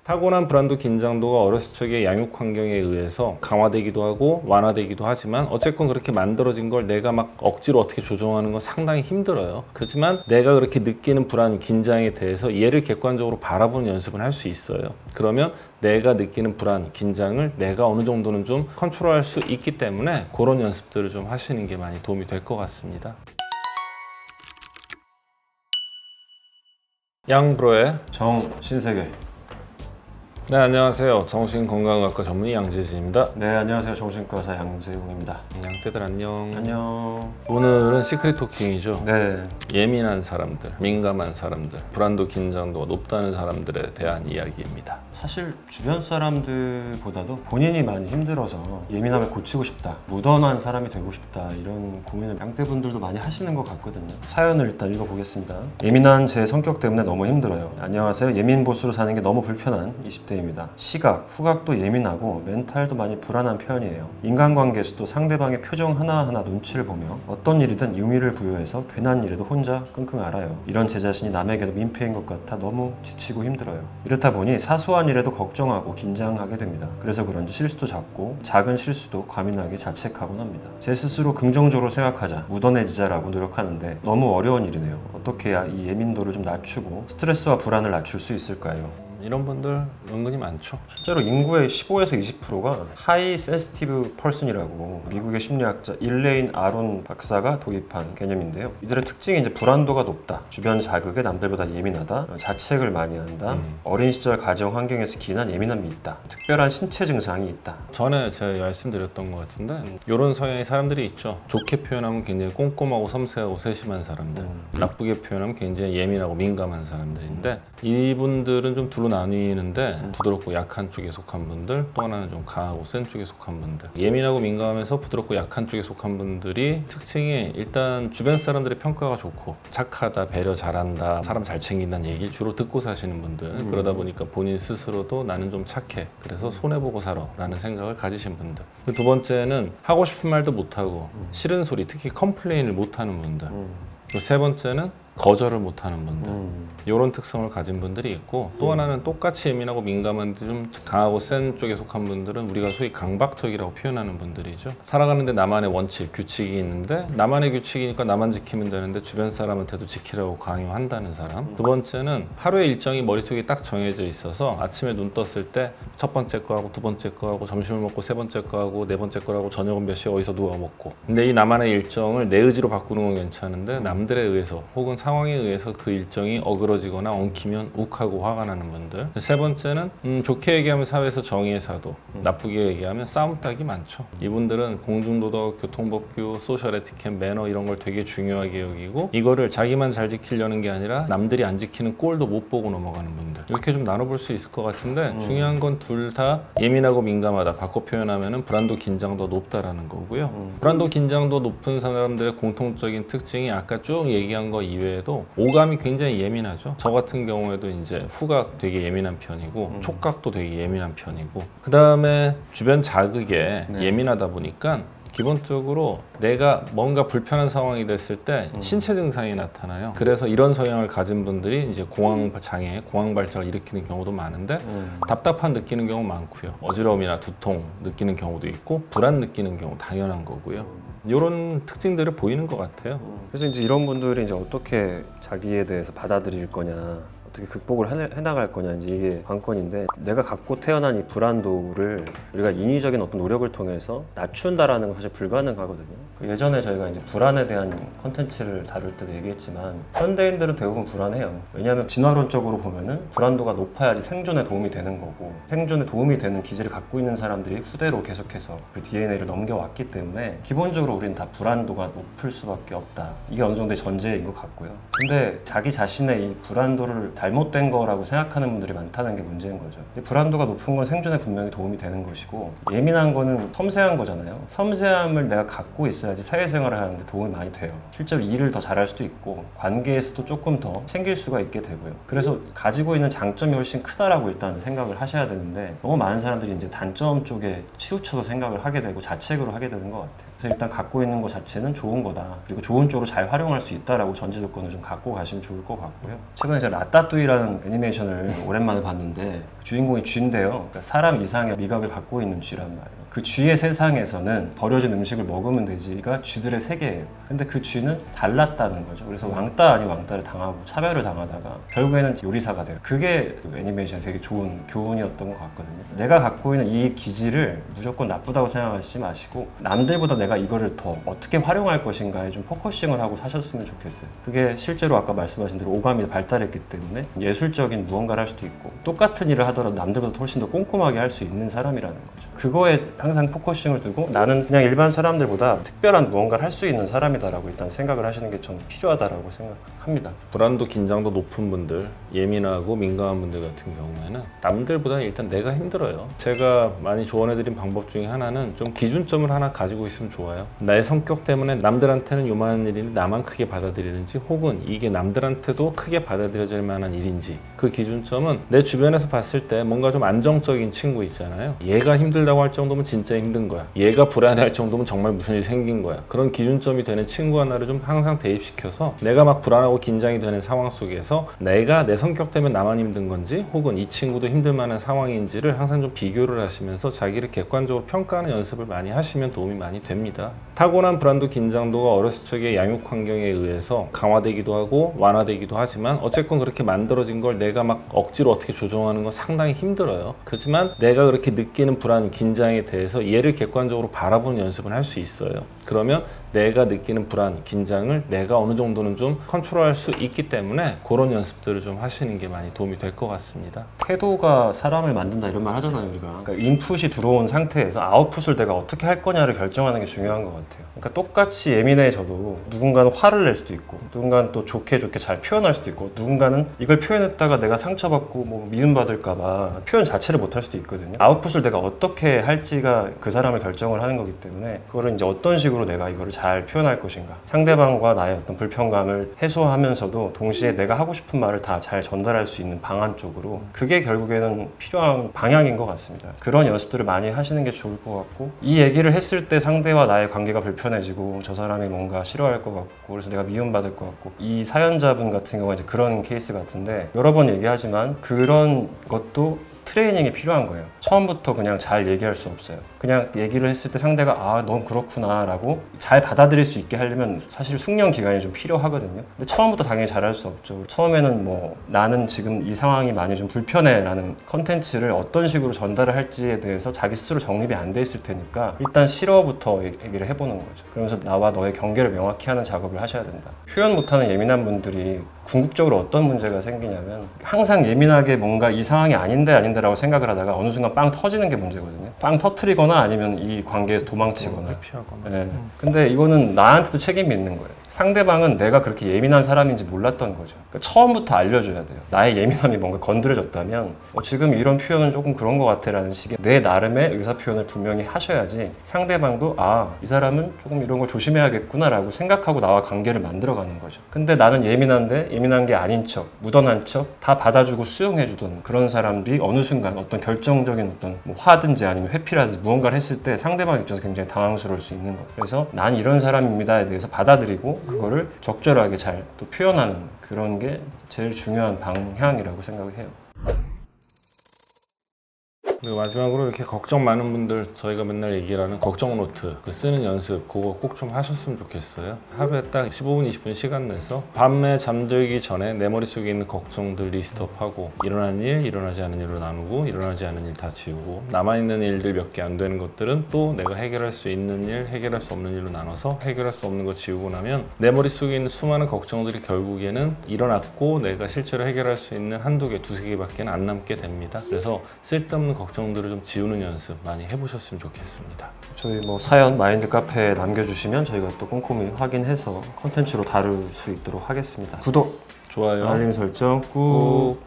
타고난 불안도 긴장도가 어렸을 적에 양육 환경에 의해서 강화되기도 하고 완화되기도 하지만 어쨌건 그렇게 만들어진 걸 내가 막 억지로 어떻게 조정하는 건 상당히 힘들어요. 그렇지만 내가 그렇게 느끼는 불안, 긴장에 대해서 얘를 객관적으로 바라보는 연습을 할 수 있어요. 그러면 내가 느끼는 불안, 긴장을 내가 어느 정도는 좀 컨트롤할 수 있기 때문에 그런 연습들을 좀 하시는 게 많이 도움이 될 것 같습니다. 양브로의 정신세계. 네, 안녕하세요. 정신건강의학과 전문의 양재진입니다. 네, 안녕하세요. 정신과사 양재웅입니다. 양떼들 안녕. 안녕. 오늘은 시크릿 토킹이죠. 네. 예민한 사람들, 민감한 사람들, 불안도 긴장도가 높다는 사람들에 대한 이야기입니다. 사실 주변 사람들보다도 본인이 많이 힘들어서 예민함을 고치고 싶다, 무던한 사람이 되고 싶다, 이런 고민을 양떼분들도 많이 하시는 것 같거든요. 사연을 일단 읽어보겠습니다. 예민한 제 성격 때문에 너무 힘들어요. 안녕하세요. 예민보수로 사는 게 너무 불편한 20대입니다. 시각, 후각도 예민하고 멘탈도 많이 불안한 편이에요. 인간관계에서도 상대방의 표정 하나하나 눈치를 보며 어떤 일이든 의미를 부여해서 괜한 일에도 혼자 끙끙 앓아요. 이런 제 자신이 남에게도 민폐인 것 같아 너무 지치고 힘들어요. 이렇다 보니 사소한 일에도 걱정하고 긴장하게 됩니다. 그래서 그런지 실수도 작고 작은 실수도 과민하게 자책하곤 합니다. 제 스스로 긍정적으로 생각하자, 무던해지자라고 노력하는데 너무 어려운 일이네요. 어떻게 해야 이 예민도를 좀 낮추고 스트레스와 불안을 낮출 수 있을까요? 이런 분들 은근히 많죠. 실제로 인구의 15에서 20%가 하이 센시티브 퍼슨이라고 미국의 심리학자 일레인 아론 박사가 도입한 개념인데요. 이들의 특징이 이제 불안도가 높다, 주변 자극에 남들보다 예민하다, 자책을 많이 한다, 어린 시절 가정 환경에서 기인한 예민함이 있다, 특별한 신체 증상이 있다. 전에 제가 말씀드렸던 것 같은데 이런 성향의 사람들이 있죠. 좋게 표현하면 굉장히 꼼꼼하고 섬세하고 세심한 사람들, 나쁘게 표현하면 굉장히 예민하고 민감한 사람들인데 이분들은 좀 둘로 나뉘는데 부드럽고 약한 쪽에 속한 분들, 또 하나는 좀 강하고 센 쪽에 속한 분들. 예민하고 민감하면서 부드럽고 약한 쪽에 속한 분들이 특징이 일단 주변 사람들의 평가가 좋고 착하다, 배려 잘한다, 사람 잘 챙긴다는 얘기를 주로 듣고 사시는 분들. 그러다 보니까 본인 스스로도 나는 좀 착해, 그래서 손해보고 살아 라는 생각을 가지신 분들. 두 번째는 하고 싶은 말도 못하고 싫은 소리, 특히 컴플레인을 못하는 분들. 세 번째는 거절을 못하는 분들, 이런 특성을 가진 분들이 있고, 또 하나는 똑같이 예민하고 민감한데 좀 강하고 센 쪽에 속한 분들은 우리가 소위 강박적이라고 표현하는 분들이죠. 살아가는데 나만의 원칙, 규칙이 있는데 나만의 규칙이니까 나만 지키면 되는데 주변 사람한테도 지키라고 강요한다는 사람. 두 번째는 하루의 일정이 머릿속에 딱 정해져 있어서 아침에 눈 떴을 때 첫 번째 거 하고 두 번째 거 하고 점심을 먹고 세 번째 거 하고 네 번째 거 하고 저녁은 몇 시에 어디서 누가 먹고. 근데 이 나만의 일정을 내 의지로 바꾸는 건 괜찮은데 남들에 의해서 혹은 상황에 의해서 그 일정이 어그러지거나 엉키면 욱하고 화가 나는 분들. 세 번째는 좋게 얘기하면 사회에서 정의의 사도, 나쁘게 얘기하면 싸움 딱이 많죠. 이분들은 공중도덕, 교통법규, 소셜 에티켓, 매너 이런 걸 되게 중요하게 여기고 이거를 자기만 잘 지키려는 게 아니라 남들이 안 지키는 꼴도 못 보고 넘어가는 분들. 이렇게 좀 나눠볼 수 있을 것 같은데 중요한 건 둘 다 예민하고 민감하다, 바꿔 표현하면 불안도 긴장도 높다라는 거고요. 불안도 긴장도 높은 사람들의 공통적인 특징이 아까 쭉 얘기한 거 이외에도 오감이 굉장히 예민하죠. 저 같은 경우에도 이제 후각 되게 예민한 편이고 촉각도 되게 예민한 편이고, 그 다음에 주변 자극에 예민하다 보니까 기본적으로 내가 뭔가 불편한 상황이 됐을 때 신체 증상이 나타나요. 그래서 이런 성향을 가진 분들이 이제 공황장애, 공황발작을 일으키는 경우도 많은데 답답한 느끼는 경우 많고요. 어지러움이나 두통 느끼는 경우도 있고 불안 느끼는 경우 당연한 거고요. 이런 특징들을 보이는 것 같아요. 그래서 이제 이런 분들이 이제 어떻게 자기에 대해서 받아들일 거냐, 어떻게 극복을 해나갈 거냐, 이제 이게 관건인데, 내가 갖고 태어난 이 불안도를 우리가 인위적인 어떤 노력을 통해서 낮춘다라는 건 사실 불가능하거든요. 예전에 저희가 이제 불안에 대한 컨텐츠를 다룰 때도 얘기했지만 현대인들은 대부분 불안해요. 왜냐하면 진화론적으로 보면은 불안도가 높아야지 생존에 도움이 되는 거고, 생존에 도움이 되는 기질을 갖고 있는 사람들이 후대로 계속해서 그 DNA를 넘겨왔기 때문에 기본적으로 우리는 다 불안도가 높을 수밖에 없다. 이게 어느 정도의 전제인 것 같고요. 근데 자기 자신의 이 불안도를 잘못된 거라고 생각하는 분들이 많다는 게 문제인 거죠. 불안도가 높은 건 생존에 분명히 도움이 되는 것이고, 예민한 거는 섬세한 거잖아요. 섬세함을 내가 갖고 있어야지 사회생활을 하는데 도움이 많이 돼요. 실제로 일을 더 잘할 수도 있고 관계에서도 조금 더 챙길 수가 있게 되고요. 그래서 가지고 있는 장점이 훨씬 크다라고 일단 생각을 하셔야 되는데, 너무 많은 사람들이 이제 단점 쪽에 치우쳐서 생각을 하게 되고 자책으로 하게 되는 것 같아요. 그래서 일단 갖고 있는 것 자체는 좋은 거다. 그리고 좋은 쪽으로 잘 활용할 수 있다라고 전제 조건을 좀 갖고 가시면 좋을 것 같고요. 최근에 제가 라따뚜이라는 애니메이션을 오랜만에 봤는데 주인공이 쥐인데요. 그러니까 사람 이상의 미각을 갖고 있는 쥐란 말이에요. 그 쥐의 세상에서는 버려진 음식을 먹으면 되지가 쥐들의 세계예요. 근데 그 쥐는 달랐다는 거죠. 그래서 왕따 아닌 왕따를 당하고 차별을 당하다가 결국에는 요리사가 돼요. 그게 애니메이션 되게 좋은 교훈이었던 것 같거든요. 내가 갖고 있는 이 기질을 무조건 나쁘다고 생각하시지 마시고 남들보다 내가 이거를 더 어떻게 활용할 것인가에 좀 포커싱을 하고 사셨으면 좋겠어요. 그게 실제로 아까 말씀하신 대로 오감이 발달했기 때문에 예술적인 무언가를 할 수도 있고 똑같은 일을 하더라도 남들보다 훨씬 더 꼼꼼하게 할 수 있는 사람이라는 거죠. 그거에 항상 포커싱을 두고 나는 그냥 일반 사람들보다 특별한 무언가를 할 수 있는 사람이다라고 일단 생각을 하시는 게 전 필요하다라고 생각합니다. 불안도 긴장도 높은 분들, 예민하고 민감한 분들 같은 경우에는 남들보다 일단 내가 힘들어요. 제가 많이 조언해드린 방법 중에 하나는 좀 기준점을 하나 가지고 있으면 좋아요. 나의 성격 때문에 남들한테는 요만한 일인데 나만 크게 받아들이는지, 혹은 이게 남들한테도 크게 받아들여질 만한 일인지, 그 기준점은 내 주변에서 봤을 때 뭔가 좀 안정적인 친구 있잖아요. 얘가 힘들다고 할 정도면 진짜 힘든 거야. 얘가 불안해할 정도면 정말 무슨 일이 생긴 거야. 그런 기준점이 되는 친구 하나를 좀 항상 대입시켜서 내가 막 불안하고 긴장이 되는 상황 속에서 내가 내 성격 때문에 나만 힘든 건지, 혹은 이 친구도 힘들 만한 상황인지를 항상 좀 비교를 하시면서 자기를 객관적으로 평가하는 연습을 많이 하시면 도움이 많이 됩니다. 타고난 불안도 긴장도가 어렸을 적의 양육 환경에 의해서 강화되기도 하고 완화되기도 하지만 어쨌건 그렇게 만들어진 걸 내가 막 억지로 어떻게 조정하는 건 상당히 힘들어요. 그렇지만 내가 그렇게 느끼는 불안, 긴장에 대해서 얘를 객관적으로 바라보는 연습을 할 수 있어요. 그러면 내가 느끼는 불안, 긴장을 내가 어느 정도는 좀 컨트롤할 수 있기 때문에 그런 연습들을 좀 하시는 게 많이 도움이 될 것 같습니다. 태도가 사람을 만든다 이런 말 하잖아요, 우리가. 그러니까 인풋이 들어온 상태에서 아웃풋을 내가 어떻게 할 거냐를 결정하는 게 중요한 것 같아요. 그러니까 똑같이 예민해져도 누군가는 화를 낼 수도 있고, 누군가는 또 좋게 잘 표현할 수도 있고, 누군가는 이걸 표현했다가 내가 상처받고 뭐 미움받을까 봐 표현 자체를 못 할 수도 있거든요. 아웃풋을 내가 어떻게 할지가 그 사람을 결정을 하는 거기 때문에 그거를 이제 어떤 식으로 내가 이거를 잘 표현할 것인가, 상대방과 나의 어떤 불편감을 해소하면서도 동시에 내가 하고 싶은 말을 다 잘 전달할 수 있는 방안 쪽으로, 그게 결국에는 필요한 방향인 것 같습니다. 그런 연습들을 많이 하시는 게 좋을 것 같고, 이 얘기를 했을 때 상대와 나의 관계가 불편해지고 저 사람이 뭔가 싫어할 것 같고 그래서 내가 미움받을 것 같고, 이 사연자분 같은 경우가 이제 그런 케이스 같은데, 여러 번 얘기하지만 그런 것도 트레이닝이 필요한 거예요. 처음부터 그냥 잘 얘기할 수 없어요. 그냥 얘기를 했을 때 상대가 아, 넌 그렇구나 라고 잘 받아들일 수 있게 하려면 사실 숙련 기간이 좀 필요하거든요. 근데 처음부터 당연히 잘할 수 없죠. 처음에는 뭐 나는 지금 이 상황이 많이 좀 불편해 라는 컨텐츠를 어떤 식으로 전달을 할지에 대해서 자기 스스로 정립이 안 돼 있을 테니까 일단 싫어부터 얘기를 해보는 거죠. 그러면서 나와 너의 경계를 명확히 하는 작업을 하셔야 된다. 표현 못하는 예민한 분들이 궁극적으로 어떤 문제가 생기냐면, 항상 예민하게 뭔가 이 상황이 아닌데라고 생각을 하다가 어느 순간 빵 터지는 게 문제거든요. 빵 터트리거나 아니면 이 관계에서 도망치거나. 피하거나. 네. 근데 이거는 나한테도 책임이 있는 거예요. 상대방은 내가 그렇게 예민한 사람인지 몰랐던 거죠. 그러니까 처음부터 알려줘야 돼요. 나의 예민함이 뭔가 건드려졌다면 지금 이런 표현은 조금 그런 것 같아 라는 식의 내 나름의 의사표현을 분명히 하셔야지 상대방도 아, 이 사람은 조금 이런 걸 조심해야겠구나 라고 생각하고 나와 관계를 만들어가는 거죠. 근데 나는 예민한데 예민한 게 아닌 척, 무던한 척 다 받아주고 수용해주던 그런 사람들이 어느 순간 어떤 결정적인 어떤 뭐 화든지 아니면 회피라든지 무언가를 했을 때 상대방 입장에서 굉장히 당황스러울 수 있는 거예요. 그래서 난 이런 사람입니다에 대해서 받아들이고 그거를 적절하게 잘 또 표현하는 그런 게 제일 중요한 방향이라고 생각을 해요. 그리고 마지막으로 이렇게 걱정 많은 분들, 저희가 맨날 얘기를 하는 걱정 노트, 그 쓰는 연습, 그거 꼭 좀 하셨으면 좋겠어요. 하루에 딱 15분, 20분 시간 내서 밤에 잠들기 전에 내 머릿속에 있는 걱정들 리스트업하고, 일어난 일, 일어나지 않은 일로 나누고, 일어나지 않은 일 다 지우고, 남아있는 일들 몇 개 안 되는 것들은 또 내가 해결할 수 있는 일, 해결할 수 없는 일로 나눠서 해결할 수 없는 거 지우고 나면 내 머릿속에 있는 수많은 걱정들이 결국에는 일어났고 내가 실제로 해결할 수 있는 한두 개, 두세 개밖에 안 남게 됩니다. 그래서 쓸데없는 걱정들을 좀 지우는 연습 많이 해보셨으면 좋겠습니다. 저희 뭐 사연 마인드 카페에 남겨주시면 저희가 또 꼼꼼히 확인해서 컨텐츠로 다룰 수 있도록 하겠습니다. 구독, 좋아요, 알림 설정 꾹.